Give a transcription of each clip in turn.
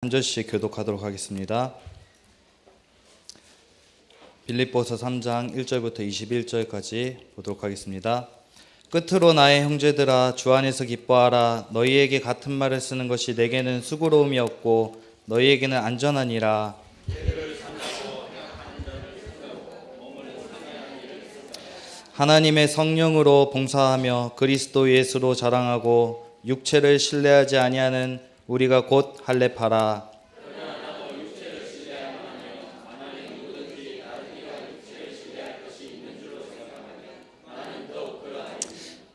한 절씩 교독하도록 하겠습니다. 빌립보서 3장 1절부터 21절까지 보도록 하겠습니다. 끝으로 나의 형제들아, 주 안에서 기뻐하라. 너희에게 같은 말을 쓰는 것이 내게는 수고로움이 없고 너희에게는 안전하니라. 하나님의 성령으로 봉사하며 그리스도 예수로 자랑하고 육체를 신뢰하지 아니하는 우리가 곧 할례파라.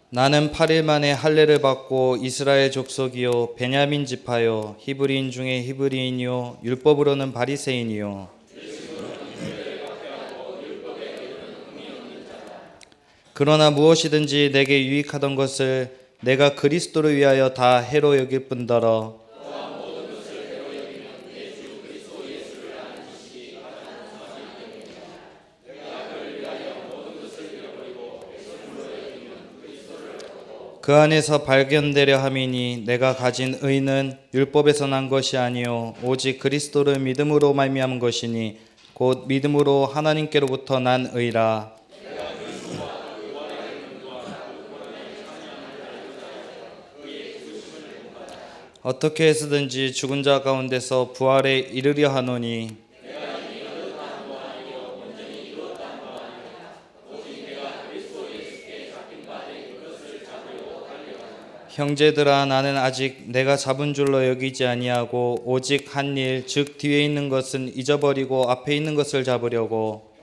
나는 8일 만에 할례를 받고 이스라엘 족속이요 베냐민 지파요 히브리인 중에 히브리인이요 율법으로는 바리새인이요 그러나 무엇이든지 내게 유익하던 것을 내가 그리스도를 위하여 다 해로 여길 뿐더러 그 안에서 발견되려 함이니 내가 가진 의는 율법에서 난 것이 아니요 오직 그리스도를 믿음으로 말미암은 것이니 곧 믿음으로 하나님께로부터 난 의라. 어떻게 해서든지 죽은 자 가운데서 부활에 이르려 하노니 형제들아, 나는 아직 내가 잡은 줄로 여기지 아니하고 오직 한 일, 즉 뒤에 있는 것은 잊어버리고 앞에 있는 것을 잡으려고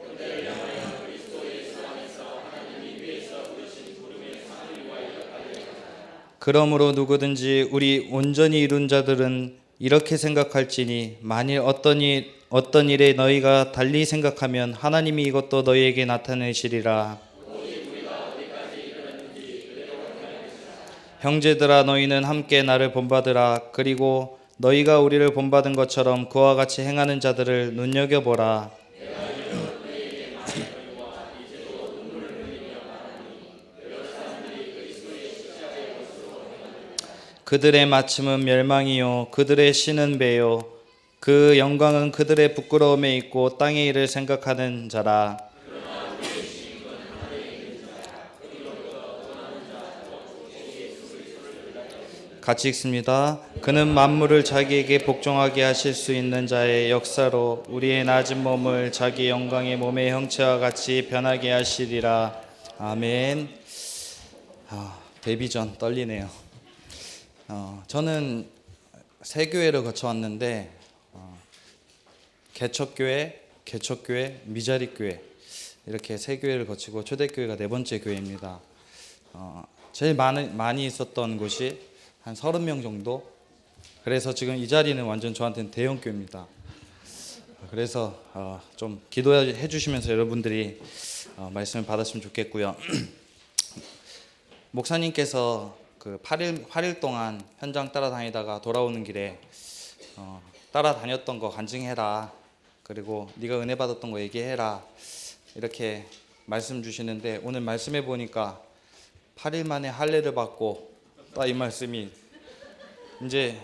그러므로 누구든지 우리 온전히 이룬 자들은 이렇게 생각할지니 만일 어떤 일에 너희가 달리 생각하면 하나님이 이것도 너희에게 나타내시리라. 형제들아, 너희는 함께 나를 본받으라. 그리고 너희가 우리를 본받은 것처럼 그와 같이 행하는 자들을 눈여겨보라. 그들의 마침은 멸망이요 그들의 신은 배요 그 영광은 그들의 부끄러움에 있고 땅의 일을 생각하는 자라. 같이 읽습니다. 그는 만물을 자기에게 복종하게 하실 수 있는 자의 역사로 우리의 낮은 몸을 자기 영광의 몸의 형체와 같이 변하게 하시리라. 아멘. 데뷔 전 떨리네요. 저는 세 교회를 거쳐왔는데 개척교회, 미자립교회 이렇게 세 교회를 거치고 초대교회가 네 번째 교회입니다. 제일 많이 있었던 곳이 한 30명 정도. 그래서 지금 이 자리는 완전 저한테는 대형 교회입니다. 그래서 좀 기도해 주시면서 여러분들이 말씀을 받았으면 좋겠고요. 목사님께서 그 8일 동안 현장 따라다니다가 돌아오는 길에 따라다녔던 거 간증해라. 그리고 네가 은혜 받았던 거 얘기해라. 이렇게 말씀 주시는데 오늘 말씀해 보니까 8일 만에 할례를 받고 딱 이 말씀이 이제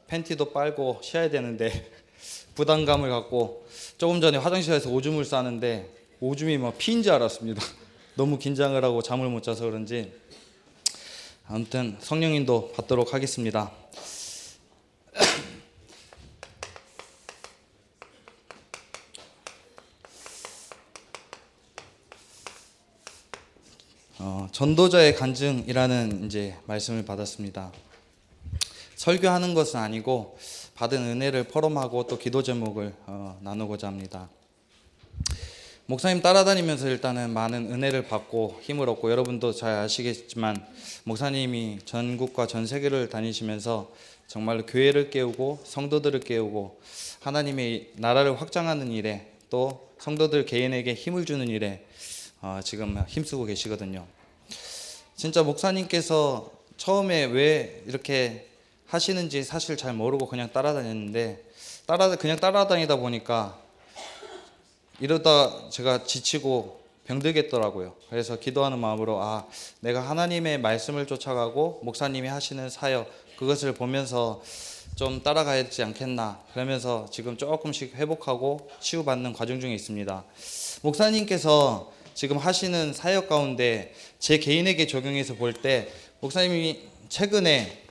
팬티도 빨고 쉬어야 되는데 부담감을 갖고 조금 전에 화장실에서 오줌을 싸는데 오줌이 막 피인 줄 알았습니다. 너무 긴장을 하고 잠을 못 자서 그런지. 아무튼 성령님도 받도록 하겠습니다. 전도자의 간증이라는 이제 말씀을 받았습니다. 설교하는 것은 아니고 받은 은혜를 포럼하고 또 기도 제목을 나누고자 합니다. 목사님 따라다니면서 일단은 많은 은혜를 받고 힘을 얻고 여러분도 잘 아시겠지만 목사님이 전국과 전 세계를 다니시면서 정말로 교회를 깨우고 성도들을 깨우고 하나님의 나라를 확장하는 일에 또 성도들 개인에게 힘을 주는 일에 지금 힘쓰고 계시거든요. 진짜 목사님께서 처음에 왜 이렇게 하시는지 사실 잘 모르고 그냥 따라다녔는데 그냥 따라다니다 보니까 이러다 제가 지치고 병들겠더라고요. 그래서 기도하는 마음으로 내가 하나님의 말씀을 쫓아가고 목사님이 하시는 사역 그것을 보면서 좀 따라가야 되지 않겠나, 그러면서 지금 조금씩 회복하고 치유받는 과정 중에 있습니다. 목사님께서 지금 하시는 사역 가운데 제 개인에게 적용해서 볼 때, 목사님이 최근에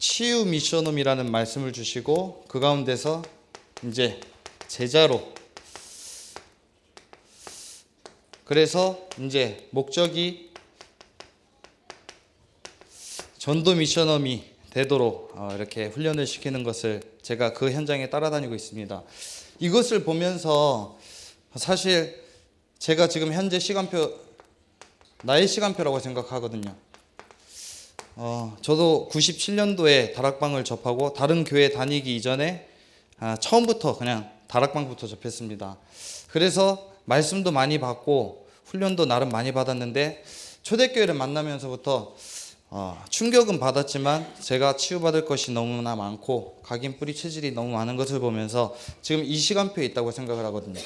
치유 미션홈이라는 말씀을 주시고, 그 가운데서 이제 제자로, 그래서 이제 목적이 전도 미션홈이 되도록 이렇게 훈련을 시키는 것을 제가 그 현장에 따라다니고 있습니다. 이것을 보면서 사실 제가 지금 현재 시간표, 나의 시간표라고 생각하거든요. 저도 97년도에 다락방을 접하고 다른 교회 다니기 이전에 처음부터 그냥 다락방부터 접했습니다. 그래서 말씀도 많이 받고 훈련도 나름 많이 받았는데, 초대교회를 만나면서부터 충격은 받았지만 제가 치유받을 것이 너무나 많고 각인 뿌리 체질이 너무 많은 것을 보면서 지금 이 시간표에 있다고 생각을 하거든요.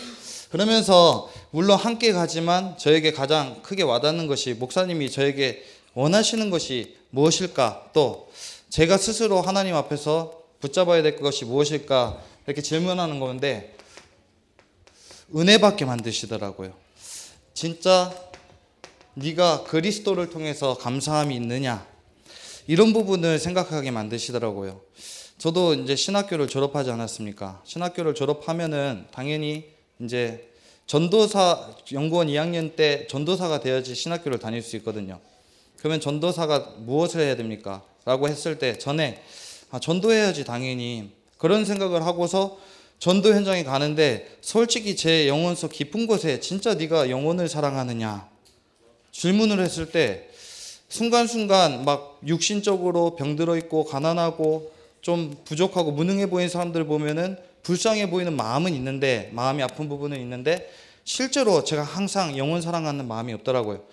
그러면서 물론 함께 가지만 저에게 가장 크게 와닿는 것이, 목사님이 저에게 원하시는 것이 무엇일까, 또 제가 스스로 하나님 앞에서 붙잡아야 될 것이 무엇일까, 이렇게 질문하는 건데 은혜 받게 만드시더라고요. 진짜 네가 그리스도를 통해서 감사함이 있느냐, 이런 부분을 생각하게 만드시더라고요. 저도 이제 신학교를 졸업하지 않았습니까? 신학교를 졸업하면은 당연히 이제 전도사 연구원 2학년 때 전도사가 되어야지 신학교를 다닐 수 있거든요. 그러면 전도사가 무엇을 해야 됩니까? 라고 했을 때 전에 전도해야지 당연히, 그런 생각을 하고서 전도 현장에 가는데, 솔직히 제 영혼 속 깊은 곳에 진짜 네가 영혼을 사랑하느냐 질문을 했을 때 순간순간 막 육신적으로 병들어 있고 가난하고 좀 부족하고 무능해 보이는 사람들 보면은 불쌍해 보이는 마음은 있는데, 마음이 아픈 부분은 있는데, 실제로 제가 항상 영혼 사랑하는 마음이 없더라고요.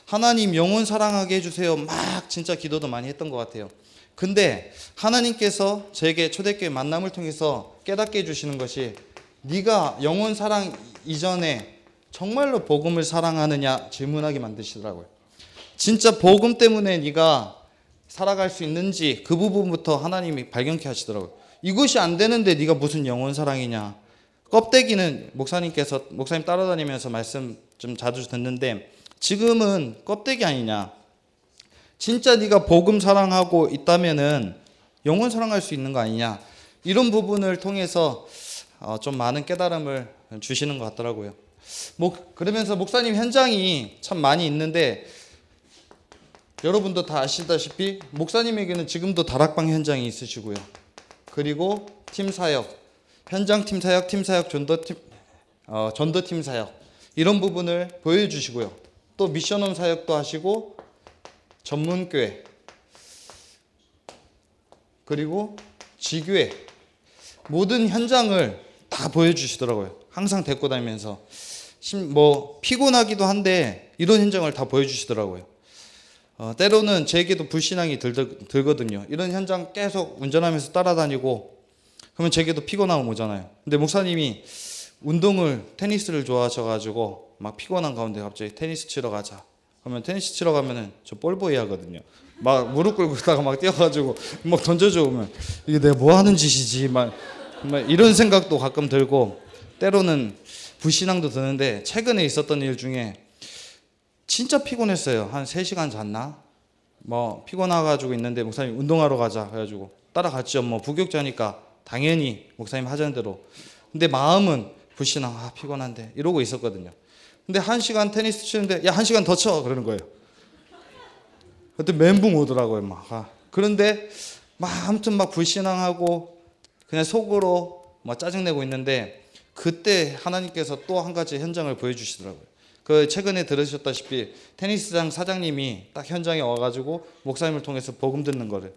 하나님 영혼 사랑하게 해주세요, 막 진짜 기도도 많이 했던 것 같아요. 근데 하나님께서 저에게 초대교회 만남을 통해서 깨닫게 해주시는 것이, 네가 영혼 사랑 이전에 정말로 복음을 사랑하느냐 질문하게 만드시더라고요. 진짜 복음 때문에 네가 살아갈 수 있는지 그 부분부터 하나님이 발견케 하시더라고요. 이것이 안 되는데 네가 무슨 영혼 사랑이냐. 껍데기는 목사님 따라다니면서 말씀 좀 자주 듣는데, 지금은 껍데기 아니냐, 진짜 네가 복음 사랑하고 있다면은 영혼 사랑할 수 있는 거 아니냐, 이런 부분을 통해서 좀 많은 깨달음을 주시는 것 같더라고요. 그러면서 목사님 현장이 참 많이 있는데, 여러분도 다 아시다시피 목사님에게는 지금도 다락방 현장이 있으시고요. 그리고 팀 사역, 현장 팀 사역, 전도팀 사역, 이런 부분을 보여주시고요. 또 미션홈 사역도 하시고 전문교회, 그리고 지교회, 모든 현장을 다 보여주시더라고요. 항상 데리고 다니면서 피곤하기도 한데 이런 현장을 다 보여주시더라고요. 때로는 제게도 불신앙이 들거든요. 이런 현장 계속 운전하면서 따라다니고 그러면 제게도 피곤함 오잖아요. 근데 목사님이 테니스를 좋아하셔가지고 막 피곤한 가운데 갑자기 테니스 치러 가자. 그러면 테니스 치러 가면은 저 볼보이 하거든요. 막 무릎 꿇고 있다가 막 뛰어가지고 막 던져줘 오면 이게 내가 뭐 하는 짓이지 막 이런 생각도 가끔 들고, 때로는 불신앙도 드는데, 최근에 있었던 일 중에 진짜 피곤했어요. 한 3시간 잤나? 피곤해가지고 있는데 목사님 운동하러 가자 그래가지고 따라갔죠. 부교육자니까 당연히 목사님 하자는 대로. 근데 마음은 불신앙, 피곤한데 이러고 있었거든요. 근데 1시간 테니스 치는데 야 1시간 더 쳐 그러는 거예요. 그때 멘붕 오더라고요. 그런데 아무튼 불신앙하고 그냥 속으로 짜증내고 있는데, 그때 하나님께서 또 한 가지 현장을 보여주시더라고요. 최근에 들으셨다시피 테니스장 사장님이 딱 현장에 와가지고 목사님을 통해서 복음 듣는 거를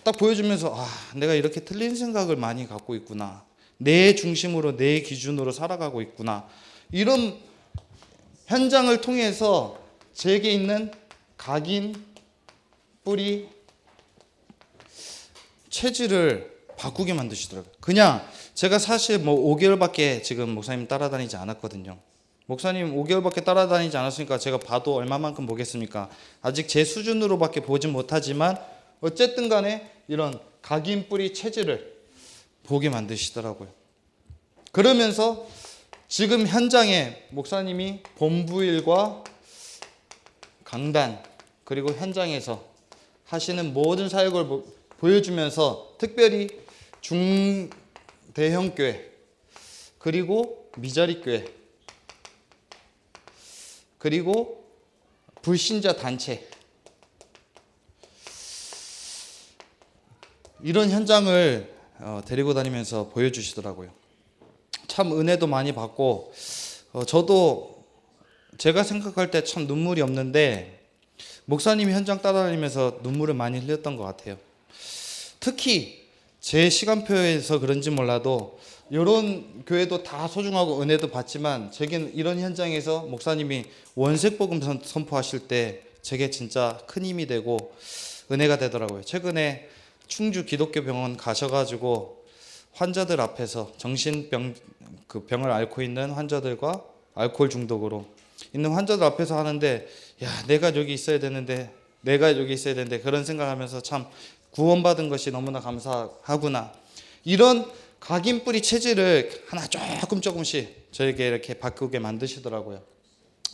딱 보여주면서, 내가 이렇게 틀린 생각을 많이 갖고 있구나, 내 중심으로 내 기준으로 살아가고 있구나, 이런 현장을 통해서 제게 있는 각인 뿌리 체질을 바꾸게 만드시더라고요. 그냥 제가 사실 5개월밖에 지금 목사님 따라다니지 않았거든요. 목사님 5개월밖에 따라다니지 않았으니까 제가 봐도 얼마만큼 보겠습니까? 아직 제 수준으로밖에 보진 못하지만 어쨌든 간에 이런 각인뿌리 체질을 보게 만드시더라고요. 그러면서 지금 현장에 목사님이 본부일과 강단 그리고 현장에서 하시는 모든 사역을 보여주면서 특별히 중대형 교회 그리고 미자리 교회 그리고 불신자 단체 이런 현장을 데리고 다니면서 보여주시더라고요. 참 은혜도 많이 받고 저도 제가 생각할 때 참 눈물이 없는데 목사님이 현장 따라다니면서 눈물을 많이 흘렸던 것 같아요. 특히 제 시간표에서 그런지 몰라도 이런 교회도 다 소중하고 은혜도 받지만 제겐 이런 현장에서 목사님이 원색복음 선포하실 때 제게 진짜 큰 힘이 되고 은혜가 되더라고요. 최근에 충주 기독교 병원 가셔가지고 환자들 앞에서 정신병 병을 앓고 있는 환자들과 알코올 중독으로 있는 환자들 앞에서 하는데 야 내가 여기 있어야 되는데 그런 생각하면서 참 구원받은 것이 너무나 감사하구나. 이런 각인뿌리 체질을 하나 조금씩 저에게 이렇게 바꾸게 만드시더라고요.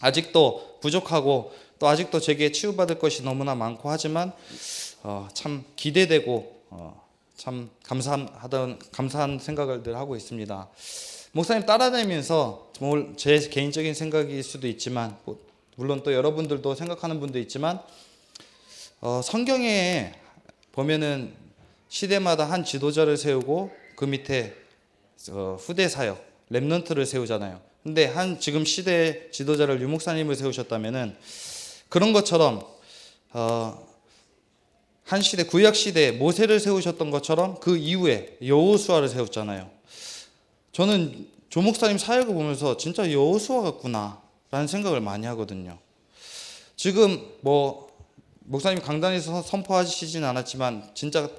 아직도 부족하고 또 아직도 제게 치유받을 것이 너무나 많고 하지만 참 기대되고 참 감사한 생각을 늘 하고 있습니다. 목사님 따라다니면서 제 개인적인 생각일 수도 있지만 물론 또 여러분들도 생각하는 분도 있지만 성경에 보면은 시대마다 한 지도자를 세우고 그 밑에 후대 사역 렘넌트를 세우잖아요. 근데 지금 시대 지도자를 유 목사님을 세우셨다면은 그런 것처럼 한 시대 구약 시대에 모세를 세우셨던 것처럼 그 이후에 여호수아를 세웠잖아요. 저는 조 목사님 사역을 보면서 진짜 여호수아 같구나 라는 생각을 많이 하거든요. 지금 목사님 강단에서 선포하시진 않았지만 진짜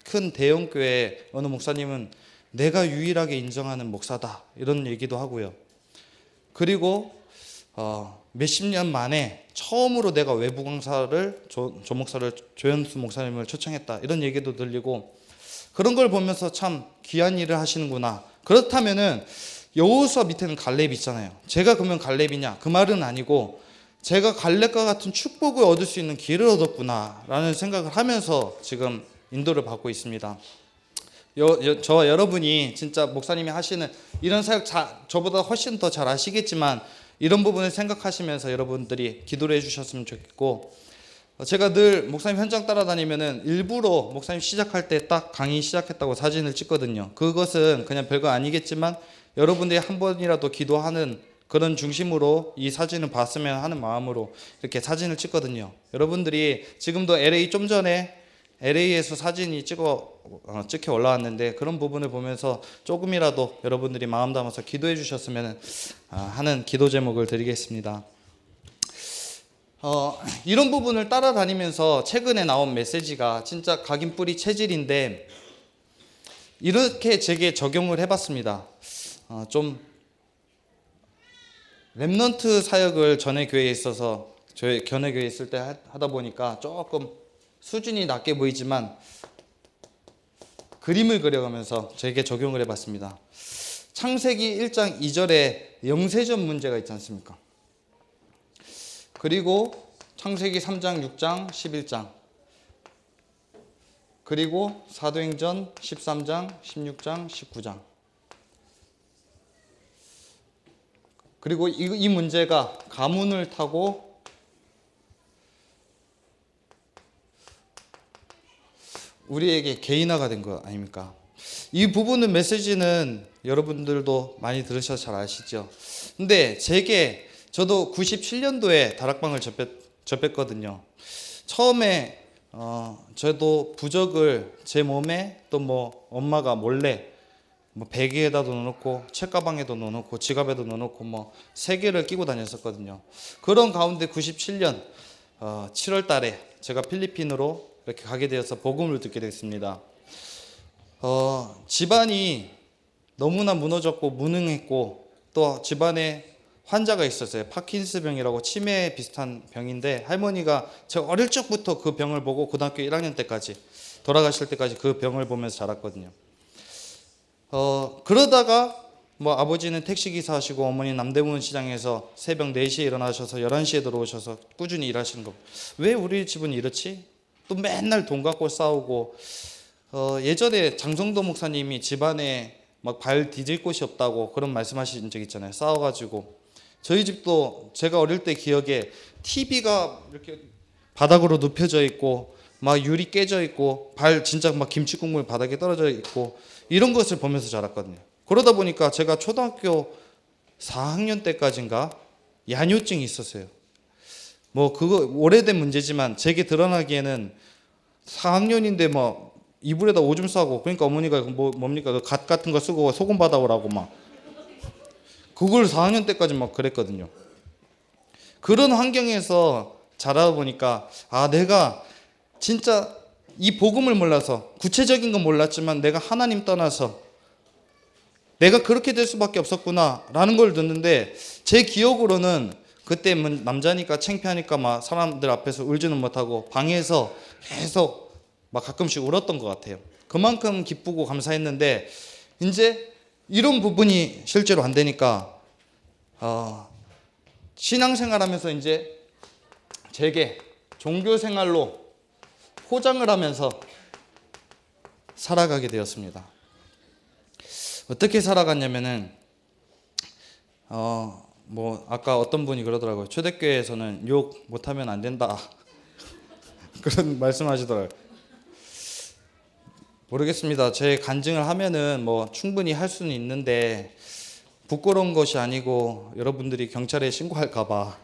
큰 대형 교회 어느 목사님은 내가 유일하게 인정하는 목사다 이런 얘기도 하고요. 그리고 몇십 년 만에 처음으로 내가 외부 강사를 조 목사를 조현수 목사님을 초청했다 이런 얘기도 들리고 그런 걸 보면서 참 귀한 일을 하시는구나. 그렇다면은 여호수아 밑에는 갈렙이 있잖아요. 제가 그러면 갈렙이냐? 그 말은 아니고 제가 갈렙과 같은 축복을 얻을 수 있는 길을 얻었구나 라는 생각을 하면서 지금 인도를 받고 있습니다. 저와 여러분이 진짜 목사님이 하시는 이런 사역 저보다 훨씬 더 잘 아시겠지만 이런 부분을 생각하시면서 여러분들이 기도를 해주셨으면 좋겠고 제가 늘 목사님 현장 따라다니면은 일부러 목사님 시작할 때 딱 강의 시작했다고 사진을 찍거든요. 그것은 그냥 별거 아니겠지만 여러분들이 한 번이라도 기도하는 그런 중심으로 이 사진을 봤으면 하는 마음으로 이렇게 사진을 찍거든요. 여러분들이 지금도 좀 전에 LA에서 사진이 찍혀 올라왔는데 그런 부분을 보면서 조금이라도 여러분들이 마음 담아서 기도해 주셨으면 하는 기도 제목을 드리겠습니다. 이런 부분을 따라다니면서 최근에 나온 메시지가 진짜 각인뿌리 체질인데 이렇게 제게 적용을 해봤습니다. 좀 렘넌트 사역을 전에 교회에 있어서 저희 견해 교회에 있을 때 하다 보니까 조금 수준이 낮게 보이지만 그림을 그려가면서 저에게 적용을 해봤습니다. 창세기 1장 2절에 영세전 문제가 있지 않습니까? 그리고 창세기 3장 6장 11장 그리고 사도행전 13장 16장 19장 그리고 이 문제가 가문을 타고 우리에게 개인화가 된 거 아닙니까? 이 부분은 메시지는 여러분들도 많이 들으셔서 잘 아시죠? 근데 저도 97년도에 다락방을 접했거든요. 처음에 저도 부적을 제 몸에 또 엄마가 몰래 베개에다도 넣어놓고 책가방에도 넣어놓고 지갑에도 넣어놓고 3개를 끼고 다녔었거든요. 그런 가운데 97년 7월 달에 제가 필리핀으로 이렇게 가게 되어서 복음을 듣게 됐습니다. 집안이 너무나 무너졌고 무능했고 또 집안에 환자가 있었어요. 파킨스병이라고 치매 비슷한 병인데, 할머니가 제가 어릴 적부터 그 병을 보고 고등학교 1학년 때까지, 돌아가실 때까지 그 병을 보면서 자랐거든요. 그러다가 뭐 아버지는 택시기사 하시고 어머니 남대문 시장에서 새벽 4시에 일어나셔서 11시에 들어오셔서 꾸준히 일하시는 거. 왜 우리 집은 이렇지? 또 맨날 돈 갖고 싸우고, 예전에 장성도 목사님이 집안에 막 발 디딜 곳이 없다고 그런 말씀하신 적 있잖아요. 싸워가지고. 저희 집도 제가 어릴 때 기억에 TV가 이렇게 바닥으로 눕혀져 있고 막 유리 깨져 있고 발 진짜 막 김치 국물 바닥에 떨어져 있고 이런 것을 보면서 자랐거든요. 그러다 보니까 제가 초등학교 4학년 때까지인가 야뇨증이 있었어요. 뭐 그거 오래된 문제지만 제게 드러나기에는 4학년인데 뭐 이불에다 오줌 싸고, 그러니까 어머니가 뭡니까 그 갓 같은 거 쓰고 소금 받아오라고 막 그걸 4학년 때까지 막 그랬거든요. 그런 환경에서 자라다 보니까 내가 진짜 이 복음을 몰라서, 구체적인 건 몰랐지만 내가 하나님 떠나서 내가 그렇게 될 수밖에 없었구나 라는 걸 듣는데, 제 기억으로는 그때 남자니까 창피하니까 막 사람들 앞에서 울지는 못하고 방에서 계속 막 가끔씩 울었던 것 같아요. 그만큼 기쁘고 감사했는데, 이제 이런 부분이 실제로 안 되니까 신앙생활하면서 이제 제게 종교생활로 포장을 하면서 살아가게 되었습니다. 어떻게 살아갔냐면은 뭐 아까 어떤 분이 그러더라고요. 초대교회에서는 욕 못하면 안 된다 그런 말씀하시더라고요. 모르겠습니다. 제 간증을 하면은 뭐 충분히 할 수는 있는데 부끄러운 것이 아니고 여러분들이 경찰에 신고할까봐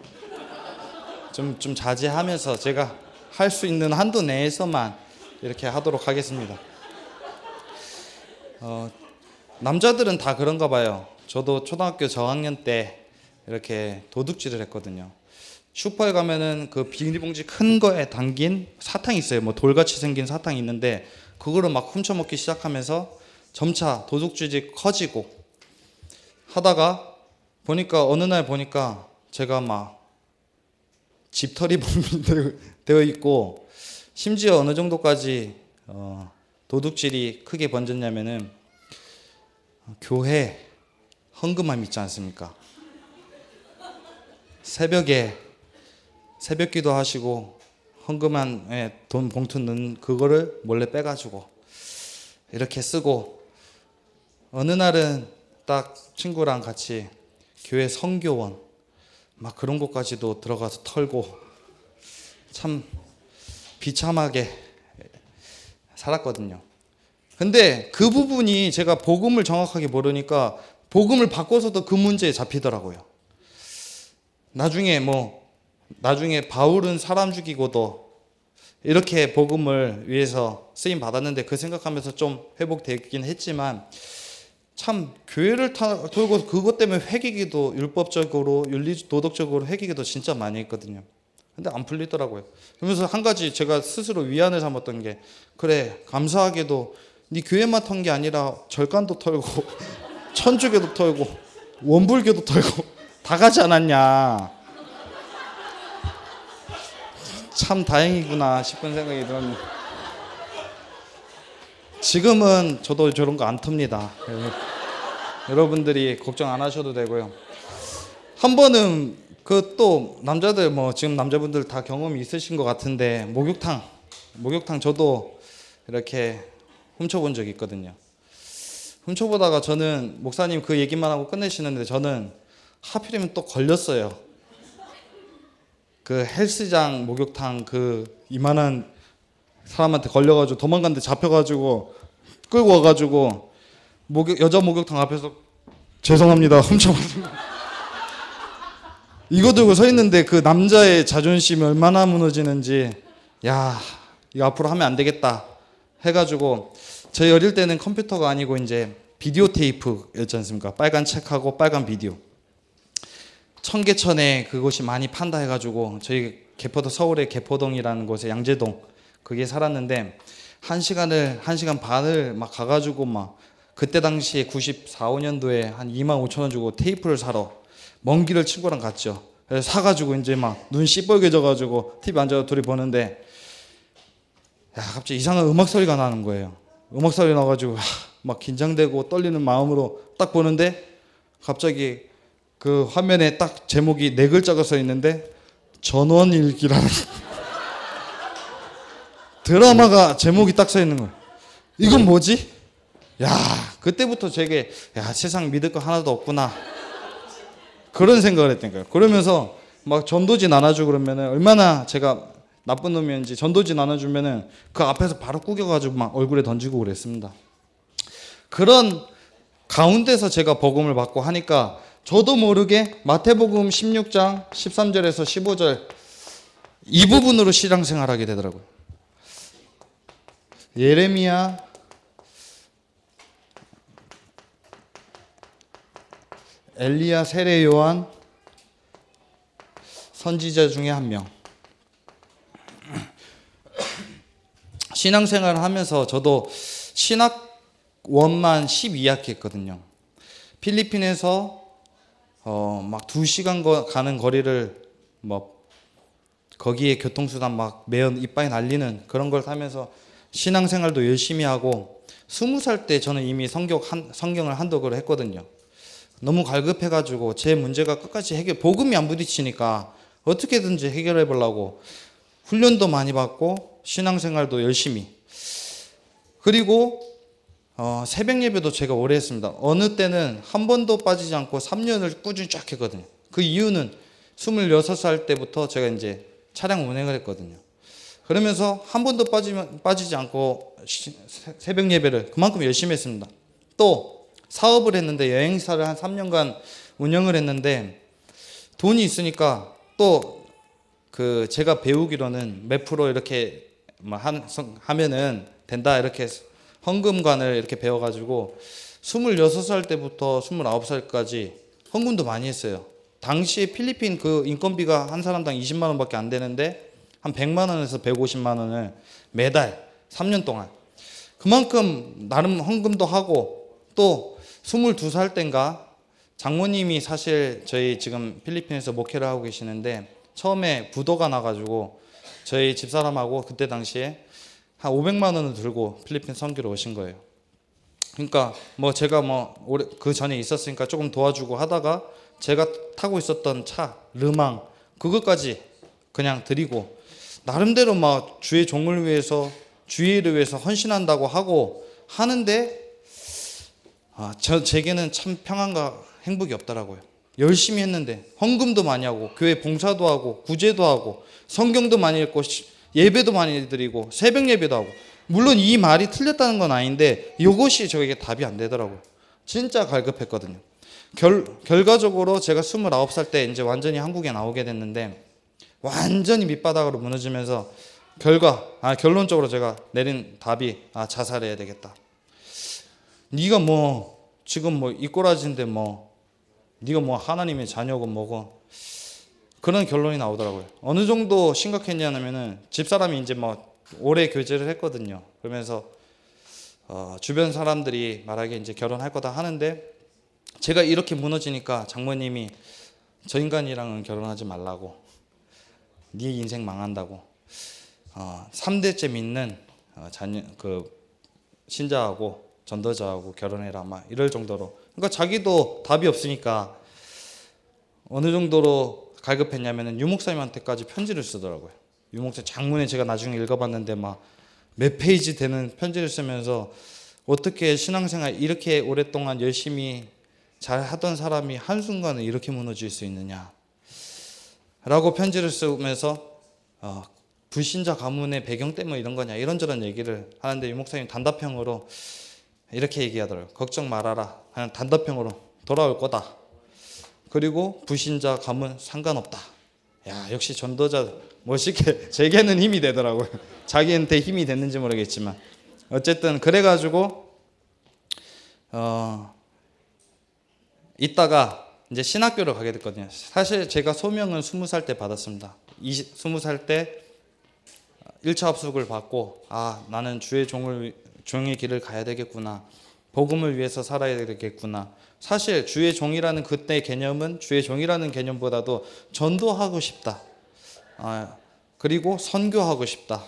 좀 자제하면서 제가 할 수 있는 한도 내에서만 이렇게 하도록 하겠습니다. 남자들은 다 그런가 봐요. 저도 초등학교 저학년 때 이렇게 도둑질을 했거든요. 슈퍼에 가면은 그 비닐봉지 큰 거에 담긴 사탕이 있어요. 뭐 돌같이 생긴 사탕이 있는데 그거를 막 훔쳐먹기 시작하면서 점차 도둑질이 커지고 하다가 보니까 어느 날 보니까 제가 막 집털이 되어 있고, 심지어 어느 정도까지 도둑질이 크게 번졌냐면은 교회 헌금함 있지 않습니까? 새벽에 새벽기도 하시고 헌금함에 돈 봉투 넣은 그거를 몰래 빼가지고 이렇게 쓰고, 어느 날은 딱 친구랑 같이 교회 선교원 막 그런 곳까지도 들어가서 털고 참 비참하게 살았거든요. 근데 그 부분이 제가 복음을 정확하게 모르니까 복음을 바꿔서도 그 문제에 잡히더라고요. 나중에 바울은 사람 죽이고도 이렇게 복음을 위해서 쓰임 받았는데 그 생각하면서 좀 회복되긴 했지만, 참 교회를 돌고 그것 때문에 회개기도 율법적으로 윤리도덕적으로 회개기도 진짜 많이 했거든요. 근데 안 풀리더라고요. 그러면서 한 가지 제가 스스로 위안을 삼았던 게, 그래 감사하게도 네 교회만 턴 게 아니라 절간도 털고 천주교도 털고 원불교도 털고 다 가지 않았냐, 참 다행이구나 싶은 생각이 들었는데, 지금은 저도 저런 거 안 텁니다. 여러분들이 걱정 안 하셔도 되고요. 한 번은 그 또 남자들 지금 남자분들 다 경험이 있으신 것 같은데, 목욕탕 저도 이렇게 훔쳐본 적이 있거든요. 훔쳐보다가 저는 목사님 그 얘기만 하고 끝내시는데 저는 하필이면 또 걸렸어요. 그 헬스장 목욕탕 그 이만한 사람한테 걸려가지고 도망갔는데 잡혀가지고 끌고 와가지고 여자 목욕탕 앞에서 죄송합니다 훔쳐봤습니다 이거 들고 서 있는데 그 남자의 자존심이 얼마나 무너지는지, 야 이거 앞으로 하면 안 되겠다 해가지고, 저희 어릴 때는 컴퓨터가 아니고 이제 비디오 테이프였지 않습니까? 빨간 책하고 빨간 비디오, 청계천에 그곳이 많이 판다 해가지고 저희 서울의 개포동이라는 곳에 양재동 그게 살았는데, 1시간 반을 막 가가지고 막 그때 당시에 94, 5년도에 한 25,000원 주고 테이프를 사러 먼 길을 친구랑 갔죠. 그래서 사가지고 이제 막 눈 시뻘개져가지고 TV 앉아서 둘이 보는데 야, 갑자기 이상한 음악 소리가 나는 거예요. 음악 소리 나가지고 막 긴장되고 떨리는 마음으로 딱 보는데 갑자기 그 화면에 딱 제목이 4글자가 써 있는데 전원일기라는 드라마가 제목이 딱 써 있는 거예요. 이건 뭐지? 야, 그때부터 제게 야, 세상 믿을 거 하나도 없구나 그런 생각을 했다니까요. 그러면서 막 전도지 나눠주고 그러면은 얼마나 제가 나쁜 놈이었는지 전도지 나눠주면은 그 앞에서 바로 꾸겨가지고 막 얼굴에 던지고 그랬습니다. 그런 가운데서 제가 복음을 받고 하니까 저도 모르게 마태복음 16장 13절에서 15절 이 부분으로 신앙생활하게 되더라고요. 예레미야 엘리야 세례 요한 선지자 중에 한 명. 신앙생활을 하면서 저도 신학원만 12학기 했거든요. 필리핀에서 막 2시간 가는 거리를 뭐 거기에 교통수단 막 매연 이빠이 날리는 그런 걸 타면서 신앙생활도 열심히 하고 20살 때 저는 이미 성경을 한독을 했거든요. 너무 갈급해가지고 제 문제가 끝까지 복음이 안 부딪히니까 어떻게든지 해결해 보려고 훈련도 많이 받고 신앙생활도 열심히. 그리고 새벽 예배도 제가 오래 했습니다. 어느 때는 한 번도 빠지지 않고 3년을 꾸준히 쫙 했거든요. 그 이유는 26살 때부터 제가 이제 차량 운행을 했거든요. 그러면서 한 번도 빠지지 않고 새벽 예배를 그만큼 열심히 했습니다. 또 사업을 했는데 여행사를 한 3년간 운영을 했는데 돈이 있으니까 또 그 제가 배우기로는 몇 프로 이렇게 하면은 된다 이렇게 헌금관을 이렇게 배워가지고 26살 때부터 29살까지 헌금도 많이 했어요. 당시에 필리핀 그 인건비가 한 사람당 20만 원밖에 안 되는데 한 100만 원에서 150만 원을 매달 3년 동안 그만큼 나름 헌금도 하고 또 22살 땐가 장모님이 사실 저희 지금 필리핀에서 목회를 하고 계시는데 처음에 부도가 나가지고 저희 집사람하고 그때 당시에 한 500만 원을 들고 필리핀 선교로 오신 거예요. 그러니까 뭐 제가 그 전에 있었으니까 조금 도와주고 하다가 제가 타고 있었던 차 르망 그것까지 그냥 드리고 나름대로 막 주의 종을 위해서 주의를 위해서 헌신한다고 하고 하는데 제게는 참 평안과 행복이 없더라고요. 열심히 했는데 헌금도 많이 하고 교회 봉사도 하고 구제도 하고 성경도 많이 읽고 예배도 많이 드리고 새벽 예배도 하고 물론 이 말이 틀렸다는 건 아닌데 이것이 저에게 답이 안 되더라고요. 진짜 갈급했거든요. 결과적으로 제가 29살 때 이제 완전히 한국에 나오게 됐는데 완전히 밑바닥으로 무너지면서 결론적으로 제가 내린 답이 자살해야 되겠다. 네가 지금 이 꼬라지인데 네가 하나님의 자녀고 뭐고 그런 결론이 나오더라고요. 어느 정도 심각했냐면은 집사람이 이제 오래 교제를 했거든요. 그러면서 주변 사람들이 말하기에 이제 결혼할 거다 하는데 제가 이렇게 무너지니까 장모님이 저 인간이랑은 결혼하지 말라고 네 인생 망한다고 3대째 믿는 신자하고 전도자하고 결혼해라 막 이럴 정도로 그러니까 자기도 답이 없으니까 어느 정도로 갈급했냐면은 유목사님한테까지 편지를 쓰더라고요. 유목사 장문에 제가 나중에 읽어봤는데 몇 페이지 되는 편지를 쓰면서 어떻게 신앙생활 이렇게 오랫동안 열심히 잘 하던 사람이 한순간에 이렇게 무너질 수 있느냐 라고 편지를 쓰면서 불신자 가문의 배경 때문에 이런 거냐 이런저런 얘기를 하는데 유목사님 단답형으로 이렇게 얘기하더라고요. 걱정 말아라. 그냥 단답형으로 돌아올 거다. 그리고 불신자 가문 상관없다. 야, 역시 전도자 멋있게 제게는 힘이 되더라고요. 자기한테 힘이 됐는지 모르겠지만 어쨌든 그래가지고 이따가 이제 신학교를 가게 됐거든요. 사실 제가 소명은 20살 때 받았습니다. 20살 때 1차 합숙을 받고 나는 주의 종의 길을 가야 되겠구나. 복음을 위해서 살아야 되겠구나. 사실 주의 종이라는 그때 개념은 주의 종이라는 개념보다도 전도하고 싶다. 그리고 선교하고 싶다.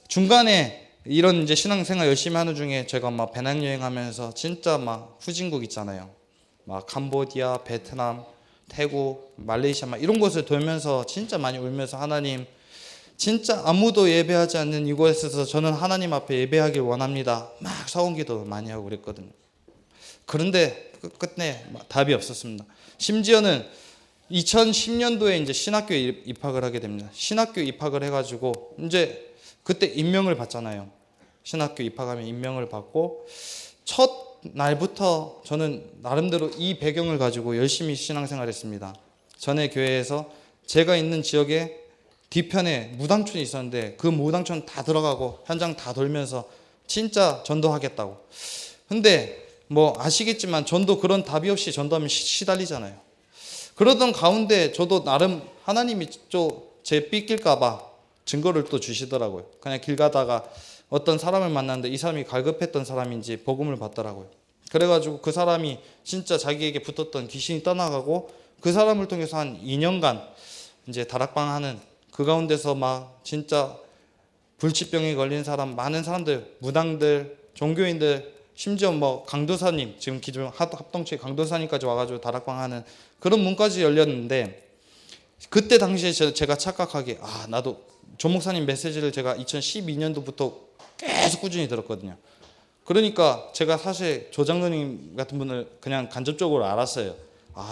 중간에 이런 이제 신앙생활 열심히 하는 중에 제가 막 배낭여행하면서 진짜 막 후진국 있잖아요. 막 캄보디아, 베트남, 태국, 말레이시아 막 이런 곳을 돌면서 진짜 많이 울면서 하나님, 진짜 아무도 예배하지 않는 이곳에서 저는 하나님 앞에 예배하길 원합니다. 막 서원기도 많이 하고 그랬거든요. 그런데 끝내 답이 없었습니다. 심지어는 2010년도에 이제 신학교에 입학을 하게 됩니다. 신학교 입학을 해가지고 이제 그때 임명을 받잖아요. 신학교 입학하면 임명을 받고 첫 날부터 저는 나름대로 이 배경을 가지고 열심히 신앙생활했습니다. 전에 교회에서 제가 있는 지역에 뒤편에 무당촌이 있었는데 그 무당촌 다 들어가고 현장 다 돌면서 진짜 전도하겠다고. 근데 뭐 아시겠지만 전도 그런 답이 없이 전도하면 시달리잖아요. 그러던 가운데 저도 나름 하나님이 제 삐낄까봐 증거를 또 주시더라고요. 그냥 길 가다가 어떤 사람을 만났는데 이 사람이 갈급했던 사람인지 복음을 받더라고요. 그래가지고 그 사람이 진짜 자기에게 붙었던 귀신이 떠나가고 그 사람을 통해서 한 2년간 이제 다락방 하는 그 가운데서 막 진짜 불치병에 걸린 사람, 많은 사람들, 무당들, 종교인들, 심지어 뭐 강도사님, 지금 기존 합동체 강도사님까지 와가지고 다락방 하는 그런 문까지 열렸는데 그때 당시에 제가 착각하게 나도 조 목사님 메시지를 제가 2012년도부터 계속 꾸준히 들었거든요. 그러니까 제가 사실 조 장로님 같은 분을 그냥 간접적으로 알았어요.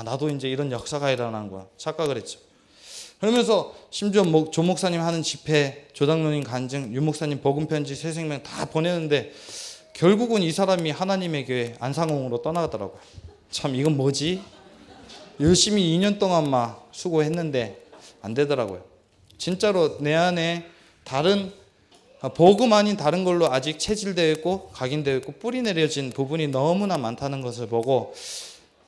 나도 이제 이런 역사가 일어나는 거야. 착각을 했죠. 그러면서 심지어 조 목사님 하는 집회, 조 장로님 간증, 유 목사님 복음편지, 새생명 다 보내는데 결국은 이 사람이 하나님의 교회 안상홍으로 떠나가더라고요. 참 이건 뭐지? 열심히 2년 동안 막 수고했는데 안 되더라고요. 진짜로 내 안에 다른 복음 아닌 다른 걸로 아직 체질되어 있고 각인되어 있고 뿌리 내려진 부분이 너무나 많다는 것을 보고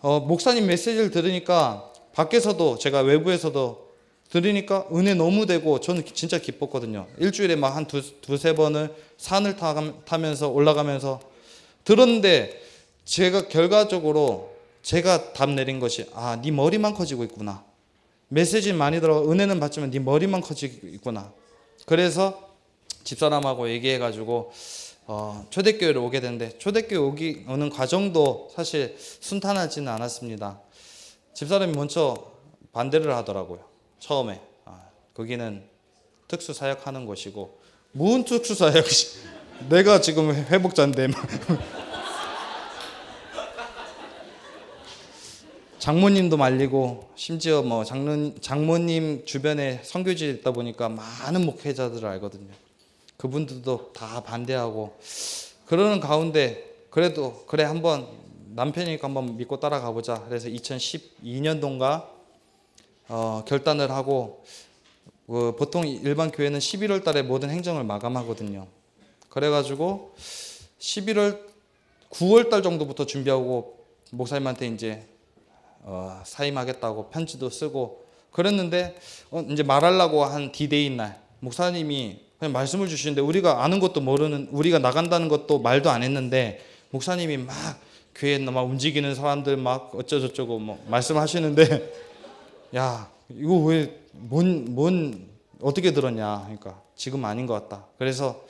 목사님 메시지를 들으니까 밖에서도 제가 외부에서도 들으니까 은혜 너무 되고 저는 진짜 기뻤거든요. 일주일에 막 한 두세 번을 산을 타면서 올라가면서 들었는데 제가 결과적으로 제가 답 내린 것이 네 머리만 커지고 있구나. 메시지는 많이 들어 은혜는 받지만 네 머리만 커지고 있구나. 그래서 집사람하고 얘기해가지고 초대교회를 오게 됐는데 초대교회 오는 과정도 사실 순탄하지는 않았습니다. 집사람이 먼저 반대를 하더라고요. 처음에 거기는 특수사역하는 곳이고 무슨 특수사역이 내가 지금 회복자인데 장모님도 말리고 심지어 뭐 장모님 주변에 선교지에 있다 보니까 많은 목회자들을 알거든요. 그분들도 다 반대하고 그러는 가운데 그래도 그래 한번 남편이니까 한번 믿고 따라가 보자. 그래서 2012년도인가 결단을 하고 보통 일반 교회는 11월 달에 모든 행정을 마감하거든요. 그래가지고 9월 달 정도부터 준비하고 목사님한테 이제 사임하겠다고 편지도 쓰고 그랬는데 이제 말하려고 한 D-Day 날 목사님이 그냥 말씀을 주시는데 우리가 아는 것도 모르는 우리가 나간다는 것도 말도 안 했는데 목사님이 막 교회에 막 움직이는 사람들 막 어쩌저쩌고 뭐 말씀하시는데 야 이거 왜 뭔 어떻게 들었냐 그러니까 지금 아닌 것 같다. 그래서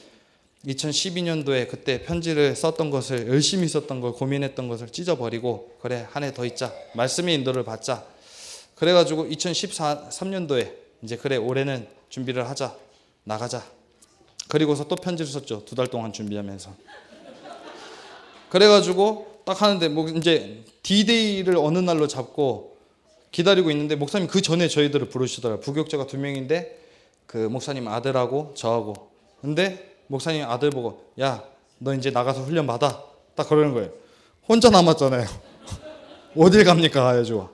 2012년도에 그때 편지를 썼던 것을 열심히 썼던 걸 고민했던 것을 찢어버리고 그래 한 해 더 있자 말씀의 인도를 받자. 그래가지고 2013년도에 이제 그래 올해는 준비를 하자 나가자. 그리고서 또 편지를 썼죠. 2달 동안 준비하면서. 그래가지고 딱 하는데 뭐 이제 D-Day를 어느 날로 잡고 기다리고 있는데 목사님 그 전에 저희들을 부르시더라고요. 부교육자가 2명인데 그 목사님 아들하고 저하고. 근데 목사님 아들 보고 야 너 이제 나가서 훈련 받아 딱 그러는 거예요. 혼자 남았잖아요. 어딜 갑니까 가야죠.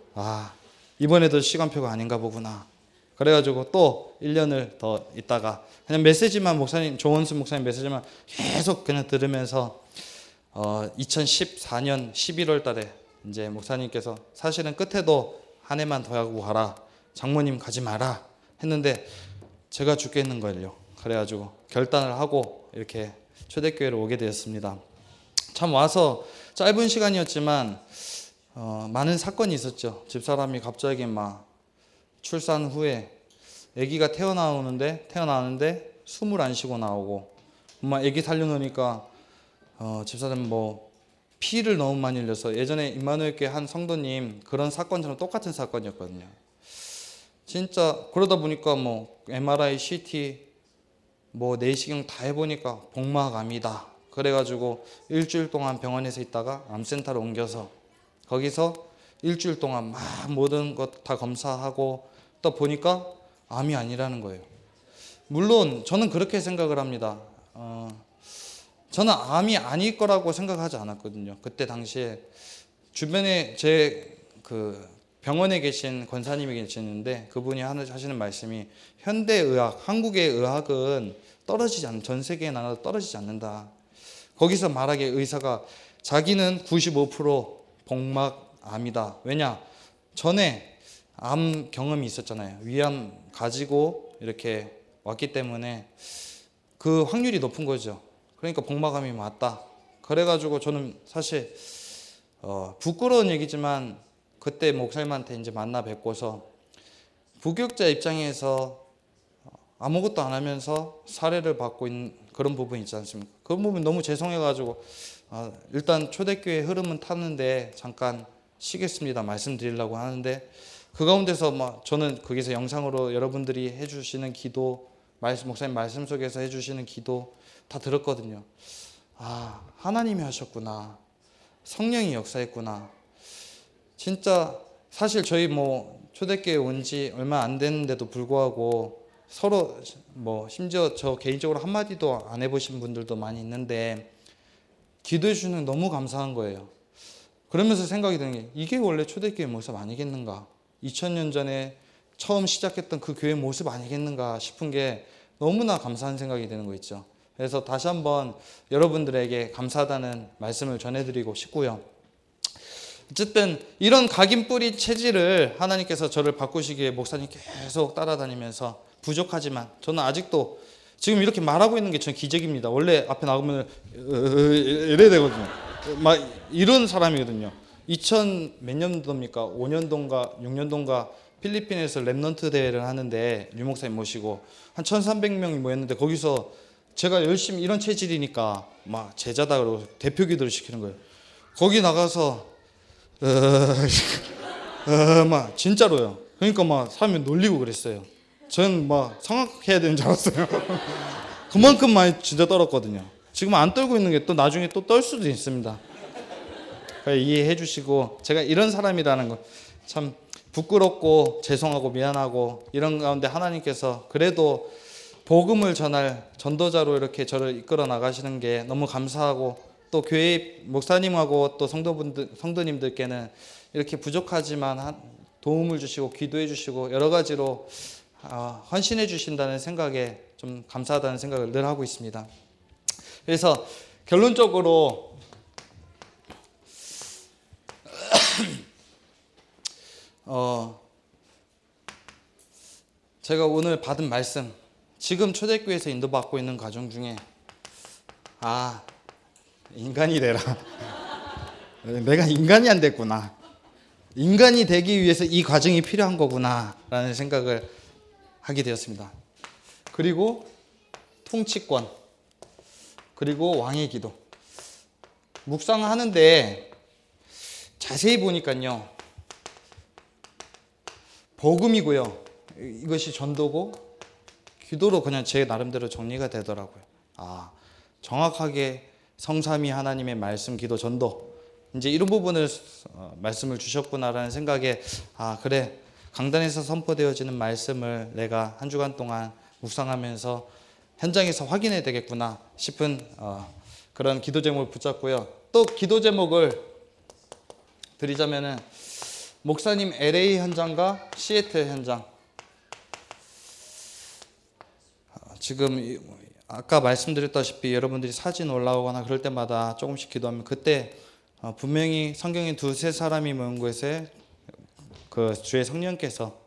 이번에도 시간표가 아닌가 보구나. 그래가지고 또 1년을 더 있다가 그냥 메시지만 목사님 조원수 목사님 메시지만 계속 그냥 들으면서 2014년 11월 달에 이제 목사님께서 사실은 끝에도 한 해만 더 하고 가라. 장모님 가지 마라 했는데 제가 죽겠는 거예요. 그래가지고 결단을 하고 이렇게 초대교회로 오게 되었습니다. 참 와서 짧은 시간이었지만 많은 사건이 있었죠. 집사람이 갑자기 막 출산 후에 아기가 태어나는데 숨을 안 쉬고 나오고, 엄마 아기 살려놓으니까 집사람은 뭐 피를 너무 많이 흘려서, 예전에 임마누엘 교회 한 성도님 그런 사건처럼 똑같은 사건이었거든요. 진짜 그러다 보니까 뭐 MRI, CT, 뭐 내시경 다 해보니까 복막암이다. 그래가지고 일주일 동안 병원에서 있다가 암센터로 옮겨서 거기서 일주일 동안 막 모든 것 다 검사하고 또 보니까 암이 아니라는 거예요. 물론 저는 그렇게 생각을 합니다. 저는 암이 아닐 거라고 생각하지 않았거든요. 그때 당시에 주변에 제 그 병원에 계신 권사님이 계시는데, 그분이 하시는 말씀이, 현대의학, 한국의 의학은 떨어지지 않는, 전 세계에 나눠도 떨어지지 않는다. 거기서 말하기에 의사가 자기는 95% 복막암이다. 왜냐? 전에 암 경험이 있었잖아요. 위암 가지고 이렇게 왔기 때문에 그 확률이 높은 거죠. 그러니까 복막암이 맞다. 그래가지고 저는 사실 부끄러운 얘기지만 그때 목사님한테 이제 만나 뵙고서, 부교육자 입장에서 아무것도 안 하면서 사례를 받고 있는 그런 부분이 있지 않습니까? 그 부분 너무 죄송해가지고 일단 초대교회 흐름은 탔는데 잠깐 쉬겠습니다 말씀드리려고 하는데, 그 가운데서 막 저는 거기서 영상으로 여러분들이 해주시는 기도, 목사님 말씀 속에서 해주시는 기도 다 들었거든요. 하나님이 하셨구나, 성령이 역사했구나. 진짜 사실 저희 뭐 초대교회 온 지 얼마 안 됐는데도 불구하고 서로 뭐 심지어 저 개인적으로 한마디도 안 해보신 분들도 많이 있는데 기도해 주시는 너무 감사한 거예요. 그러면서 생각이 드는 게, 이게 원래 초대교회 모습 아니겠는가? 2000년 전에 처음 시작했던 그 교회 모습 아니겠는가 싶은 게 너무나 감사한 생각이 드는 거 있죠. 그래서 다시 한번 여러분들에게 감사하다는 말씀을 전해드리고 싶고요. 어쨌든 이런 각인 뿌리 체질을 하나님께서 저를 바꾸시기에 목사님 계속 따라다니면서, 부족하지만 저는 아직도 지금 이렇게 말하고 있는 게 전 기적입니다. 원래 앞에 나오면 이래야 되거든요. 막 이런 사람이거든요. 2000 몇 년도입니까? 5년도인가 6년도인가 필리핀에서 랩넌트 대회를 하는데 류 목사님 모시고 한 1300명이 모였는데, 거기서 제가 열심히 이런 체질이니까 막 제자다 그러고 대표 기도를 시키는 거예요. 거기 나가서 막 진짜로요. 그러니까 막 사람이 놀리고 그랬어요. 저는 막 성악해야 되는 줄 알았어요. 그만큼 많이 진짜 떨었거든요. 지금 안 떨고 있는 게 또 나중에 또 떨 수도 있습니다. 이해해 주시고, 제가 이런 사람이라는 거 참 부끄럽고 죄송하고 미안하고, 이런 가운데 하나님께서 그래도 복음을 전할 전도자로 이렇게 저를 이끌어 나가시는 게 너무 감사하고, 또 교회 목사님하고 또 성도님들께는 이렇게 부족하지만 도움을 주시고 기도해 주시고 여러 가지로 헌신해 주신다는 생각에 좀 감사하다는 생각을 늘 하고 있습니다. 그래서 결론적으로 제가 오늘 받은 말씀, 지금 초대교회에서 인도받고 있는 과정 중에 인간이 되라. 내가 인간이 안 됐구나. 인간이 되기 위해서 이 과정이 필요한 거구나 라는 생각을 하게 되었습니다. 그리고 통치권, 그리고 왕의 기도. 묵상하는데 자세히 보니까요, 복음이고요, 이것이 전도고 기도로 그냥 제 나름대로 정리가 되더라고요. 정확하게 성삼위 하나님의 말씀, 기도, 전도, 이제 이런 부분을 말씀을 주셨구나라는 생각에 그래, 강단에서 선포되어지는 말씀을 내가 한 주간 동안 묵상하면서 현장에서 확인해야 되겠구나 싶은 그런 기도 제목을 붙잡고요. 또 기도 제목을 드리자면은 목사님 LA 현장과 시애틀 현장, 지금 아까 말씀드렸다시피 여러분들이 사진 올라오거나 그럴 때마다 조금씩 기도하면, 그때 분명히 성경에 두세 사람이 모인 곳에 그 주의 성령께서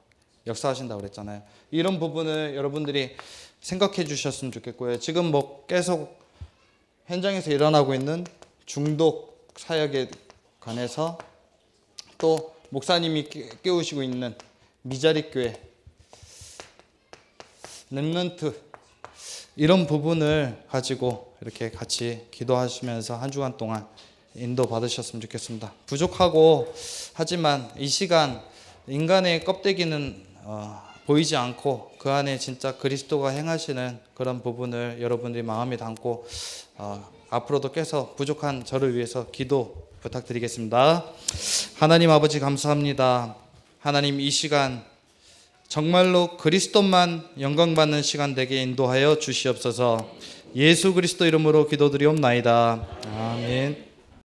역사하신다고 그랬잖아요. 이런 부분을 여러분들이 생각해 주셨으면 좋겠고요. 지금 뭐 계속 현장에서 일어나고 있는 중독 사역에 관해서 또 목사님이 깨우시고 있는 미자리 교회, 렘넌트 이런 부분을 가지고 이렇게 같이 기도하시면서 한 주간 동안 인도 받으셨으면 좋겠습니다. 부족하고 하지만 이 시간 인간의 껍데기는 보이지 않고 그 안에 진짜 그리스도가 행하시는 그런 부분을 여러분들이 마음에 담고 앞으로도 계속 부족한 저를 위해서 기도 부탁드리겠습니다. 하나님 아버지 감사합니다. 하나님 이 시간 정말로 그리스도만 영광받는 시간 되게 인도하여 주시옵소서. 예수 그리스도 이름으로 기도드리옵나이다. 아멘.